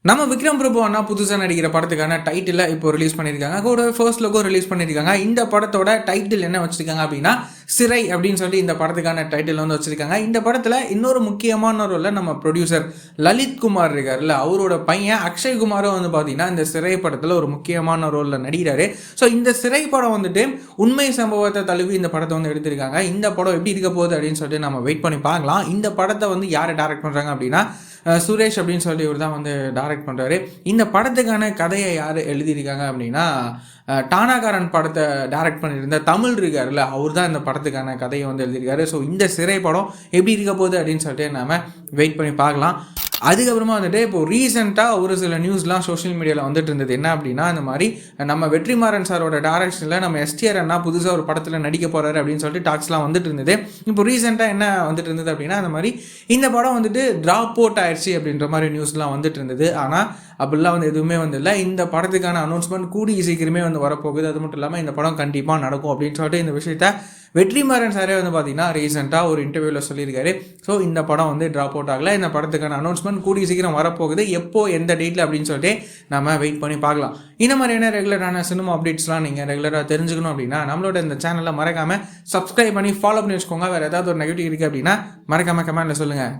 நம்ம விக்ரம் பிரபு அண்ணா புதுசாக நடிக்கிற படத்துக்கான டைட்டில் இப்போ ரிலீஸ் பண்ணியிருக்காங்க. கூட ஃபர்ஸ்ட் லுக்கும் ரிலீஸ் பண்ணியிருக்காங்க. இந்த படத்தோட டைட்டில் என்ன வச்சிருக்காங்க அப்படின்னா சிறை அப்படின்னு சொல்லி இந்த படத்துக்கான டைட்டில் வந்து வச்சிருக்காங்க. இந்த படத்தில் இன்னொரு முக்கியமான ரோலில் நம்ம ப்ரொடியூசர் லலித் குமார் இருக்கார்ல, அவரோட பையன் அக்ஷய் குமாரும் வந்து பார்த்தீங்கன்னா இந்த சிறை படத்தில் ஒரு முக்கியமான ரோலில் நடிக்கிறாரு. ஸோ இந்த சிறை படம் வந்துட்டு உண்மை சம்பவத்தை தழுவி இந்த படத்தை வந்து எடுத்திருக்காங்க. இந்த படம் எப்படி இருக்க போகுது அப்படின்னு சொல்லிட்டு நம்ம வெயிட் பண்ணி பார்க்கலாம். இந்த படத்தை வந்து யாரை டைரக்ட் பண்ணுறாங்க அப்படின்னா சுரேஷ் அப்படின்னு சொல்லி இவர் தான் வந்து டைரக்ட் பண்ணுறாரு. இந்த படத்துக்கான கதையை யார் எழுதியிருக்காங்க அப்படின்னா டானாகாரன் படத்தை டைரக்ட் பண்ணியிருந்த தமிழ் இருக்காருல்ல, அவர் தான் இந்த படத்துக்கான கதையை வந்து எழுதியிருக்காரு. ஸோ இந்த சிறை படம் எப்படி இருக்க போகுது அப்படின்னு சொல்லிட்டு நம்ம வெயிட் பண்ணி பார்க்கலாம். அதுக்கப்புறமா வந்துட்டு இப்போ ரீசெண்டாக ஒரு சில நியூஸ்லாம் சோஷியல் மீடியாவில் வந்துட்டு இருந்தது. என்ன அப்படின்னா இந்த மாதிரி நம்ம வெற்றிமாறன் சாரோட டைரக்ஷனில் நம்ம எஸ்டிஆர் அண்ணா புதுசாக ஒரு படத்தில் நடிக்க போகிறாரு அப்படின்னு சொல்லிட்டு டாக்ஸ்லாம் வந்துட்டு இருந்தது. இப்போ ரீசெண்டாக என்ன வந்துட்டு இருந்தது அப்படின்னா இந்த மாதிரி இந்த படம் வந்துட்டு ட்ராப் அவுட் ஆயிடுச்சு அப்படின்ற மாதிரி நியூஸ்லாம் வந்துட்டு இருந்தது. ஆனால் அப்படிலாம் வந்து எதுவுமே வந்து இல்லை. இந்த படத்துக்கான அனௌன்ஸ்மெண்ட் கூடிய சீக்கிரமே வந்து வரப்போகுது. அது மட்டும் இல்லாமல் இந்த படம் கண்டிப்பாக நடக்கும் அப்படின்னு சொல்லிட்டு இந்த விஷயத்த வெற்றிமாறன் சாரே வந்து பார்த்தீங்கன்னா ரீசெண்டாக ஒரு இன்டர்வியூவில் சொல்லியிருக்காரு. ஸோ இந்த படம் வந்து ட்ராப் அவுட் ஆகலை. இந்த படத்துக்கான அனௌன்ஸ்மெண்ட் கூடிய சீக்கிரம் வரப்போகுது. எப்போ எந்த டேட்டில் அப்படின்னு சொல்லிட்டு நம்ம வெயிட் பண்ணி பார்க்கலாம். இந்த மாதிரியான ரெகுலரான சினிமா அப்டேட்ஸ்லாம் நீங்கள் ரெகுலராக தெரிஞ்சுக்கணும் அப்படின்னா நம்மளோட இந்த சேனலில் மறக்காமல் சப்ஸ்கிரைப் பண்ணி ஃபாலோ பண்ணி வச்சுக்கோங்க. வேறு ஏதாவது ஒரு நெகட்டிவ் இருக்குது அப்படின்னா மறக்காமல் கமெண்ட்டில் சொல்லுங்கள்.